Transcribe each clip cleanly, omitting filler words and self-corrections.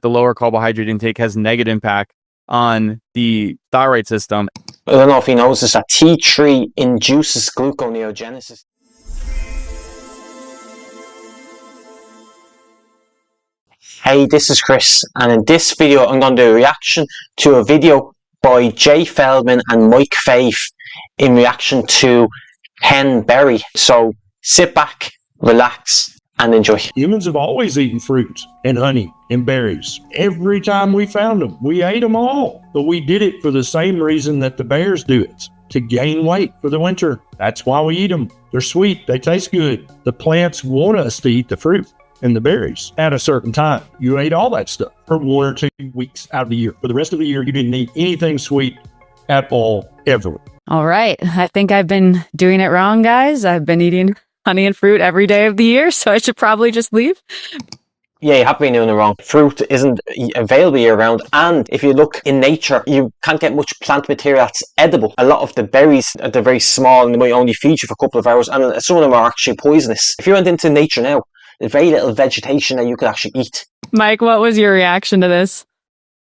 the lower carbohydrate intake has negative impact on the thyroid system. I don't know if he knows this, that tea tree induces gluconeogenesis. Hey, this is Chris, and in this video I'm going to do a reaction to a video by Jay Feldman and Mike Fave in reaction to hen berry. So sit back, relax, and enjoy. Humans have always eaten fruit and honey and berries. Every time we found them, we ate them all. But we did it for the same reason that the bears do it, to gain weight for the winter. That's why we eat them. They're sweet, they taste good. The plants want us to eat the fruit and the berries at a certain time. You ate all that stuff for 1 or 2 weeks out of the year. For the rest of the year, you didn't eat anything sweet at all, ever. All right. I think I've been doing it wrong, guys. I've been eating honey and fruit every day of the year, so I should probably just leave. Yeah, you have been doing it wrong. Fruit isn't available year-round, and if you look in nature, you can't get much plant material that's edible. A lot of the berries, they're very small and they might only feed you for a couple of hours, and some of them are actually poisonous. If you went into nature now, there's very little vegetation that you could actually eat. Mike, what was your reaction to this?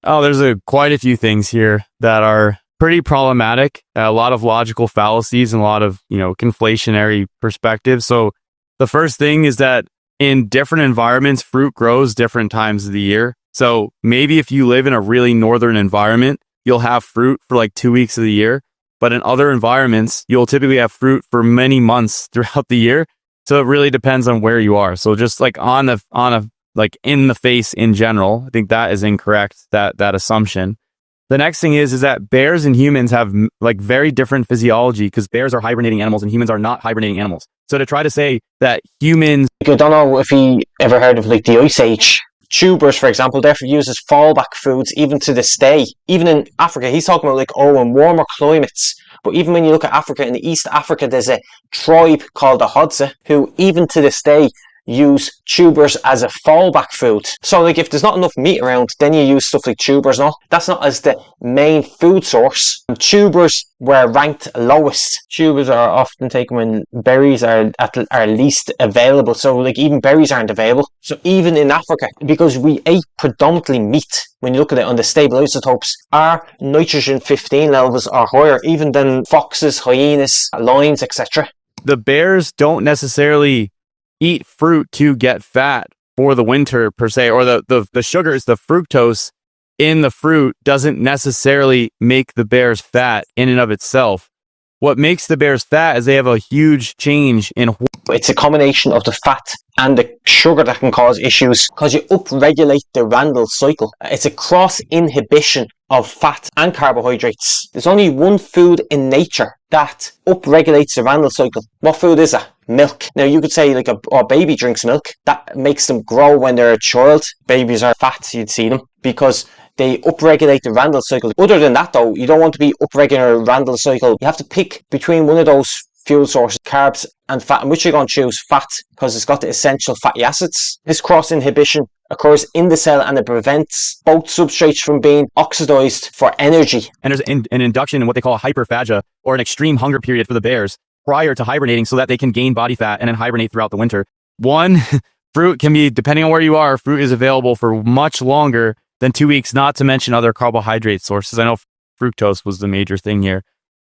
Oh, there's quite a few things here that are pretty problematic. A lot of logical fallacies and a lot of, conflationary perspectives. So the first thing is that in different environments, fruit grows different times of the year. So maybe if you live in a really northern environment, you'll have fruit for like 2 weeks of the year. But in other environments, you'll typically have fruit for many months throughout the year. So it really depends on where you are. So just like in the face in general, I think that is incorrect, that assumption. The next thing is that bears and humans have like very different physiology, because bears are hibernating animals and humans are not hibernating animals. So to try to say that humans... I don't know if you ever heard of like the Ice Age. Tubers, for example, they're used as fallback foods even to this day. Even in Africa, he's talking about in warmer climates. But even when you look at Africa, in East Africa, there's a tribe called the Hadza who even to this day use tubers as a fallback food. So if there's not enough meat around, then you use stuff like tubers. No, that's not as the main food source. And tubers were ranked lowest. Tubers are often taken when berries are least available. So even berries aren't available. So even in Africa, because we ate predominantly meat, when you look at it on the stable isotopes, our nitrogen 15 levels are higher even than foxes, hyenas, lions, etc. The bears don't necessarily eat fruit to get fat for the winter per se, or the sugars, the fructose in the fruit doesn't necessarily make the bears fat in and of itself. What makes the bears fat is they have a huge change in... It's a combination of the fat and the sugar that can cause issues, because you upregulate the Randle Cycle. It's a cross inhibition of fat and carbohydrates. There's only one food in nature that upregulates the Randle Cycle. What food is that? Milk. Now you could say a baby drinks milk. That makes them grow when they're a child. Babies are fat, you'd see them, because they upregulate the Randle Cycle. Other than that though, you don't want to be upregulating the Randle Cycle. You have to pick between one of those fuel sources, carbs and fat, and which you're going to choose? Fat, because it's got the essential fatty acids. This cross inhibition occurs in the cell and it prevents both substrates from being oxidized for energy. And there's an induction in what they call a hyperphagia, or an extreme hunger period for the bears prior to hibernating, so that they can gain body fat and then hibernate throughout the winter. Fruit can be, depending on where you are, fruit is available for much longer than 2 weeks, not to mention other carbohydrate sources. I know fructose was the major thing here.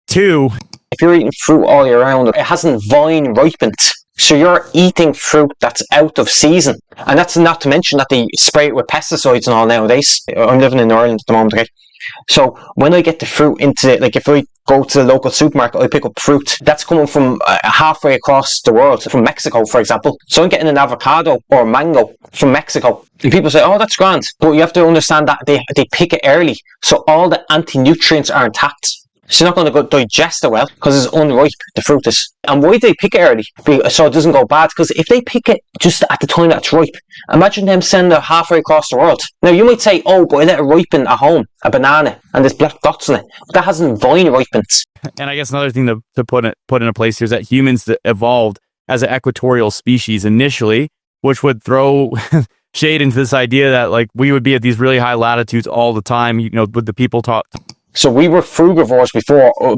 2, if you're eating fruit all year round, it hasn't vine ripened. So you're eating fruit that's out of season. And that's not to mention that they spray it with pesticides and all nowadays. I'm living in Ireland at the moment, okay? So when I get the fruit into it, if I go to the local supermarket, I pick up fruit that's coming from halfway across the world, from Mexico, for example. So I'm getting an avocado or mango from Mexico. And people say, oh, that's grand. But you have to understand that they pick it early. So all the anti-nutrients are intact. It's not going to digest it well because it's unripe, the fruit is. And why do they pick it early? So it doesn't go bad. Because if they pick it just at the time that's ripe, imagine them sending it halfway across the world. Now you might say, oh, but I let it ripen at home, a banana, and there's black dots on it. But that hasn't vine ripened. And I guess another thing to put into place here is that humans that evolved as an equatorial species initially, which would throw shade into this idea that we would be at these really high latitudes all the time, with the people talk. So we were frugivores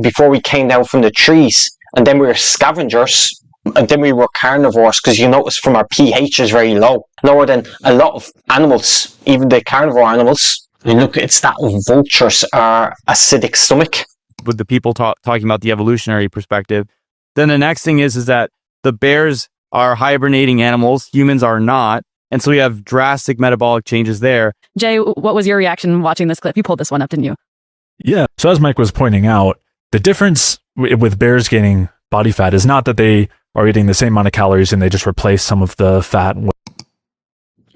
before we came down from the trees, and then we were scavengers. And then we were carnivores, because you notice from our pH is very low, lower than a lot of animals, even the carnivore animals. You look, it's that vultures are acidic stomach. With the people talking about the evolutionary perspective, then the next thing is that the bears are hibernating animals, humans are not. And so we have drastic metabolic changes there. Jay, what was your reaction watching this clip? You pulled this one up, didn't you? Yeah. So as Mike was pointing out, the difference with bears gaining body fat is not that they are eating the same amount of calories and they just replace some of the fat.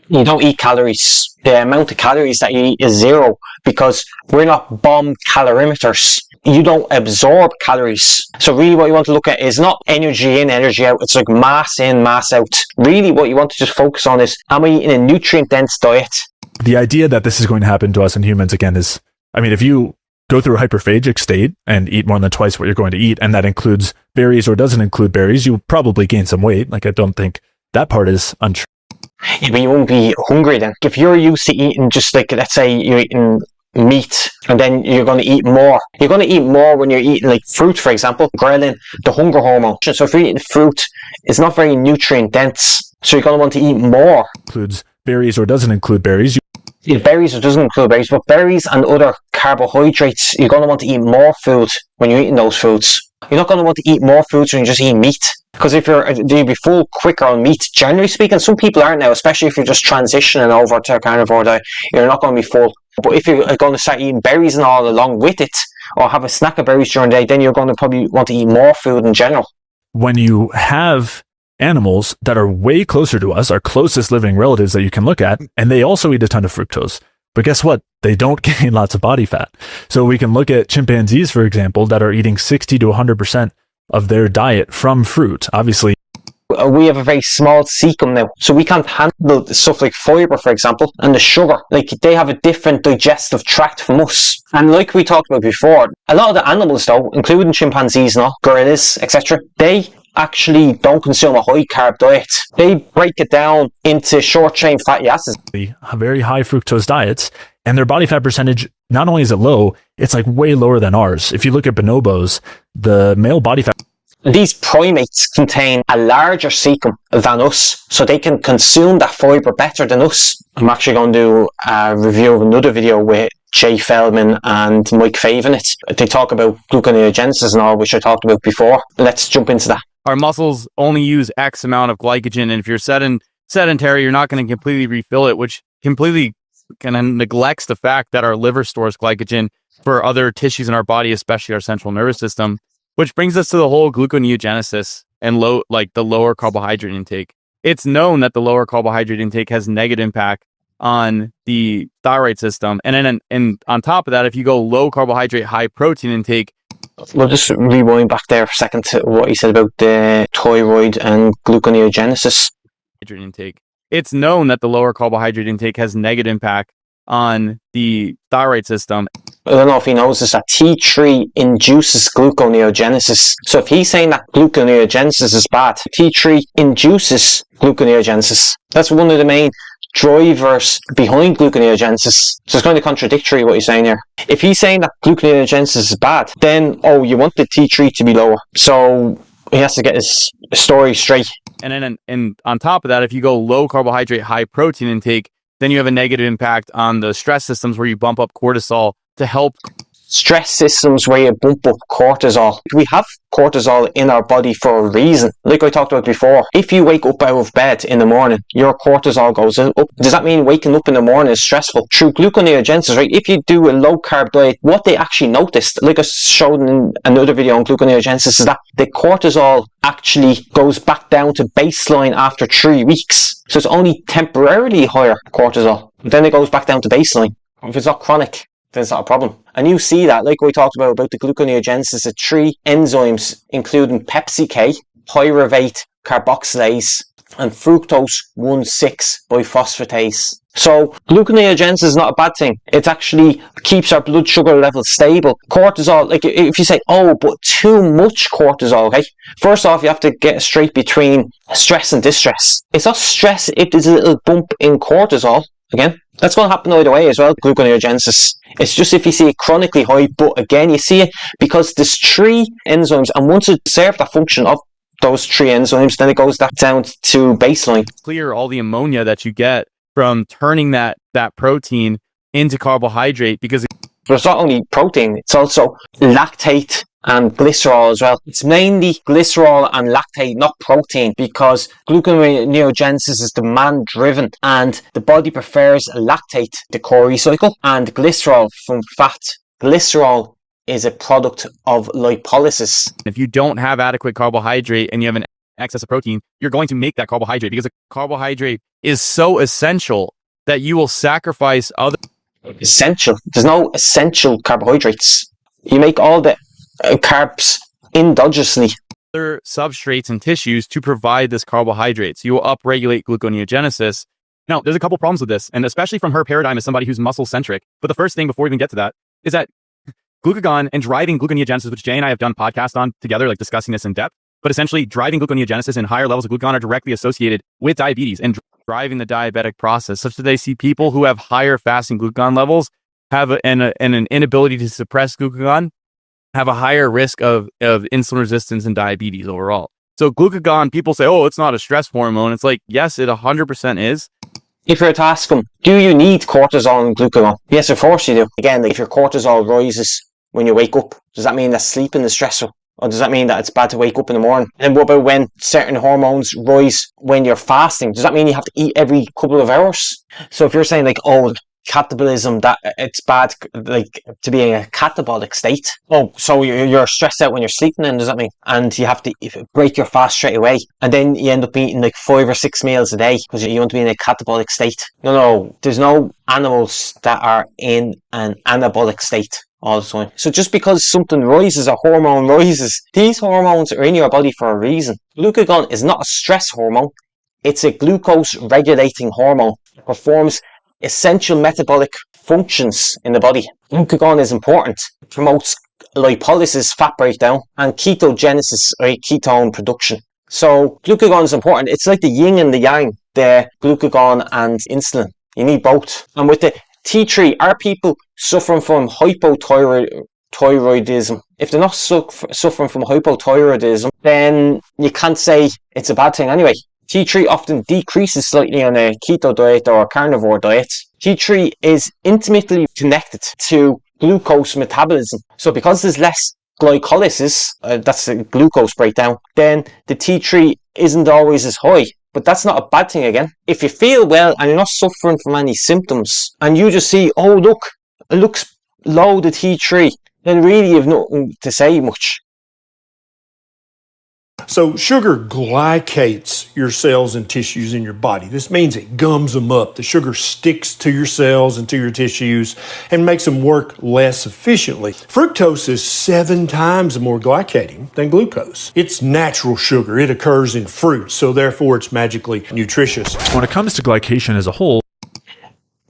You don't eat calories. The amount of calories that you eat is zero, because we're not bomb calorimeters. You don't absorb calories. So really what you want to look at is not energy in, energy out. It's like mass in, mass out. Really what you want to just focus on is, am I eating a nutrient-dense diet? The idea that this is going to happen to us in humans again is, I mean, if you go through a hyperphagic state and eat more than twice what you're going to eat, and that includes berries or doesn't include berries, you'll probably gain some weight. Like, I don't think that part is untrue. Yeah, but you won't be hungry then. If you're used to eating, just like, let's say you're eating meat, and then you're going to eat more. You're going to eat more when you're eating like fruit, for example, ghrelin, the hunger hormone. So if you're eating fruit, it's not very nutrient dense. So you're going to want to eat more. Includes berries or doesn't include berries. Yeah, berries or doesn't include berries, but berries and other carbohydrates, you're going to want to eat more food when you're eating those foods. You're not going to want to eat more foods when you're just eating meat. Because if you'll be full quicker on meat, generally speaking. Some people aren't now, especially if you're just transitioning over to a carnivore diet, you're not going to be full. But if you're going to start eating berries and all along with it, or have a snack of berries during the day, then you're going to probably want to eat more food in general. When you have animals that are way closer to us, our closest living relatives that you can look at, and they also eat a ton of fructose. But guess what? They don't gain lots of body fat. So we can look at chimpanzees, for example, that are eating 60 to 100% of their diet from fruit. Obviously, we have a very small cecum now, so we can't handle stuff like fiber, for example, and the sugar. Like, they have a different digestive tract from us. And like we talked about before, a lot of the animals though, including chimpanzees and all, gorillas, etc., they actually don't consume a high carb diet. They break it down into short chain fatty acids. Very high fructose diets, and their body fat percentage, not only is it low, it's like way lower than ours. If you look at bonobos, the male body fat. These primates contain a larger cecum than us, so they can consume that fiber better than us. I'm actually going to do a review of another video with Jay Feldman and Mike Fave in it. They talk about gluconeogenesis and all, which I talked about before. Let's jump into that. Our muscles only use X amount of glycogen, and if you're sedentary, you're not going to completely refill it, which completely kind of neglects the fact that our liver stores glycogen for other tissues in our body, especially our central nervous system. Which brings us to the whole gluconeogenesis and the lower carbohydrate intake. It's known that the lower carbohydrate intake has negative impact on the thyroid system. And then on top of that, if you go low carbohydrate, high protein intake. We'll just rewind back there for a second to what you said about the thyroid and gluconeogenesis. Intake. It's known that the lower carbohydrate intake has negative impact on the thyroid system. I don't know if he knows this, that T3 induces gluconeogenesis. So if he's saying that gluconeogenesis is bad, T3 induces gluconeogenesis. That's one of the main drivers behind gluconeogenesis. So it's kind of contradictory what he's saying here. If he's saying that gluconeogenesis is bad, then, you want the T3 to be lower. So he has to get his story straight. And then on top of that, if you go low carbohydrate, high protein intake, then you have a negative impact on the stress systems where you bump up cortisol to help. Stress systems where you bump up cortisol. We have cortisol in our body for a reason. Like I talked about before, if you wake up out of bed in the morning, your cortisol goes up. Does that mean waking up in the morning is stressful? Through gluconeogenesis, right? If you do a low carb diet, what they actually noticed, like I showed in another video on gluconeogenesis, is that the cortisol actually goes back down to baseline after 3 weeks. So it's only temporarily higher cortisol. Then it goes back down to baseline. If it's not chronic, then it's not a problem. And you see that, like we talked about the gluconeogenesis of 3 enzymes, including PepsiK, pyruvate carboxylase, and fructose 1,6-biphosphatase. So gluconeogenesis is not a bad thing. It actually keeps our blood sugar levels stable. Cortisol, like if you say, but too much cortisol, okay? First off, you have to get straight between stress and distress. It's not stress if there's a little bump in cortisol. Again, that's going to happen either way as well, gluconeogenesis. It's just if you see it chronically high, but again, you see it because there's 3 enzymes, and once it serves that function of those 3 enzymes, then it goes down to baseline. Clear all the ammonia that you get from turning that protein into carbohydrate, because It's not only protein, it's also lactate and glycerol as well. It's mainly glycerol and lactate, not protein, because gluconeogenesis is demand driven and the body prefers lactate, the Cori cycle, and glycerol from fat. Glycerol is a product of lipolysis. if you don't have adequate carbohydrate and you have an excess of protein, you're going to make that carbohydrate, because the carbohydrate is so essential that you will sacrifice other Essential. There's no essential carbohydrates. You make all the carbs endogenously. substrates and tissues to provide this carbohydrates. You will upregulate gluconeogenesis. Now, there's a couple problems with this, and especially from her paradigm as somebody who's muscle centric. But the first thing before we even get to that is that glucagon and driving gluconeogenesis, which Jay and I have done podcasts on together, like discussing this in depth, but essentially driving gluconeogenesis and higher levels of glucagon are directly associated with diabetes and driving the diabetic process, such that they see people who have higher fasting glucagon levels have an inability to suppress glucagon, have a higher risk of insulin resistance and diabetes overall. So glucagon, people say, oh, it's not a stress hormone. It's like, yes, it 100% is. If you were to ask them, do you need cortisol and glucagon? Yes, of course you do. Again, like if your cortisol rises when you wake up, does that mean that sleeping is stressful? Or does that mean that it's bad to wake up in the morning? And what about when certain hormones rise when you're fasting? Does that mean you have to eat every couple of hours? So if you're saying like, oh, catabolism, that it's bad like to be in a catabolic state. Oh, so you're stressed out when you're sleeping then, does that mean? And you have to break your fast straight away. And then you end up eating like 5 or 6 meals a day because you want to be in a catabolic state. No, there's no animals that are in an anabolic state all the time. So just because something rises, a hormone rises, these hormones are in your body for a reason. Glucagon is not a stress hormone. It's a glucose regulating hormone. It performs essential metabolic functions in the body. Glucagon is important. It promotes lipolysis, fat breakdown, and ketogenesis, right, ketone production. So glucagon is important. It's like the yin and the yang, the glucagon and insulin. You need both. And with the T3, are people suffering from hypothyroidism? If they're not suffering from hypothyroidism, then you can't say it's a bad thing anyway. T3 often decreases slightly on a keto diet or a carnivore diet. T3 is intimately connected to glucose metabolism. So because there's less glycolysis, that's a glucose breakdown, then the T3 isn't always as high. But that's not a bad thing again. If you feel well and you're not suffering from any symptoms, and you just see, oh look, it looks low, the T3, then really you've nothing to say much. So sugar glycates your cells and tissues in your body. This means it gums them up. The sugar sticks to your cells and to your tissues and makes them work less efficiently. Fructose is 7 times more glycating than glucose. It's natural sugar. It occurs in fruits, so therefore it's magically nutritious. When it comes to glycation as a whole,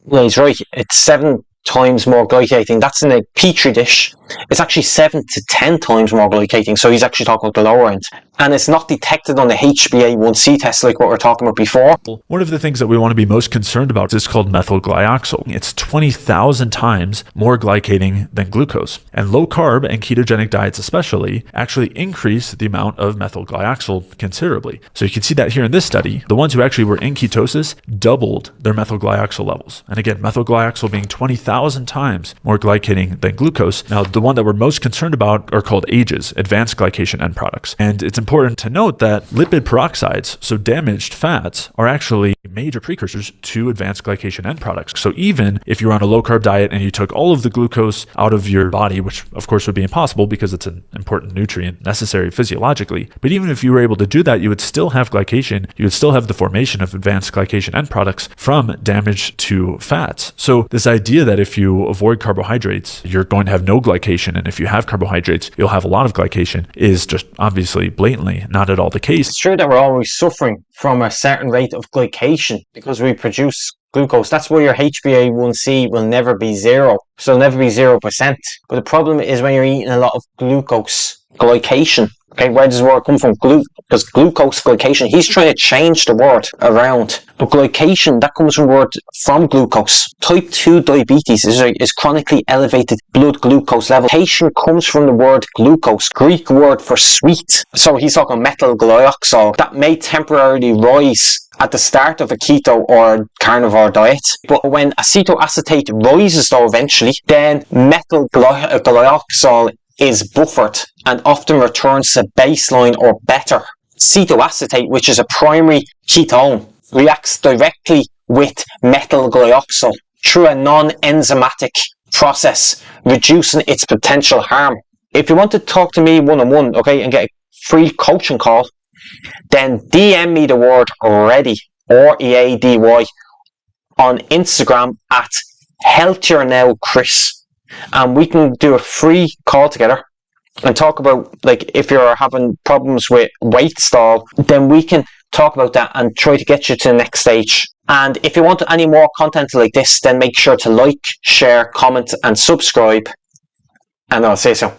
Well, he's right. It's 7 times more glycating. That's in a petri dish. It's actually 7 to 10 times more glycating. So he's actually talking about the lower end. And it's not detected on the HbA1c test like what we were talking about before. one of the things that we want to be most concerned about is called methylglyoxal. It's 20,000 times more glycating than glucose. And low carb and ketogenic diets especially actually increase the amount of methylglyoxal considerably. So you can see that here in this study, the ones who actually were in ketosis doubled their methylglyoxal levels. And again, methylglyoxal being 20,000 times more glycating than glucose. Now, the one that we're most concerned about are called AGEs, advanced glycation end products. And it's important to note that lipid peroxides, so damaged fats, are actually major precursors to advanced glycation end products. So even if you're on a low-carb diet and you took all of the glucose out of your body, which of course would be impossible because it's an important nutrient necessary physiologically, but even if you were able to do that, you would still have glycation. You would still have the formation of advanced glycation end products from damage to fats. So this idea that if you avoid carbohydrates, you're going to have no glycation, and if you have carbohydrates, you'll have a lot of glycation, is just obviously blatantly not at all the case. It's true that we're always suffering from a certain rate of glycation because we produce glucose. That's why your HbA1c will never be 0. So it'll never be 0%. But the problem is when you're eating a lot of glucose, Glycation. Okay, where does the word come from? Because glucose, glycation, he's trying to change the word around. But glycation, that comes from the word from glucose. Type 2 diabetes is chronically elevated blood glucose level. Glycation comes from the word glucose, Greek word for sweet. So he's talking methyl glyoxal that may temporarily rise at the start of a keto or carnivore diet. But when acetoacetate rises though eventually, then methyl glyoxal is buffered and often returns to baseline or better. Acetoacetate, which is a primary ketone, reacts directly with methyl glyoxal through a non-enzymatic process, reducing its potential harm. If you want to talk to me one-on-one, okay, and get a free coaching call, then DM me the word READY, READY, on Instagram at HealthierNowChris, and we can do a free call together and talk about, like, if you're having problems with weight stall, then we can talk about that and try to get you to the next stage. And if you want any more content like this, then make sure to like, share, comment and subscribe, and I'll say so.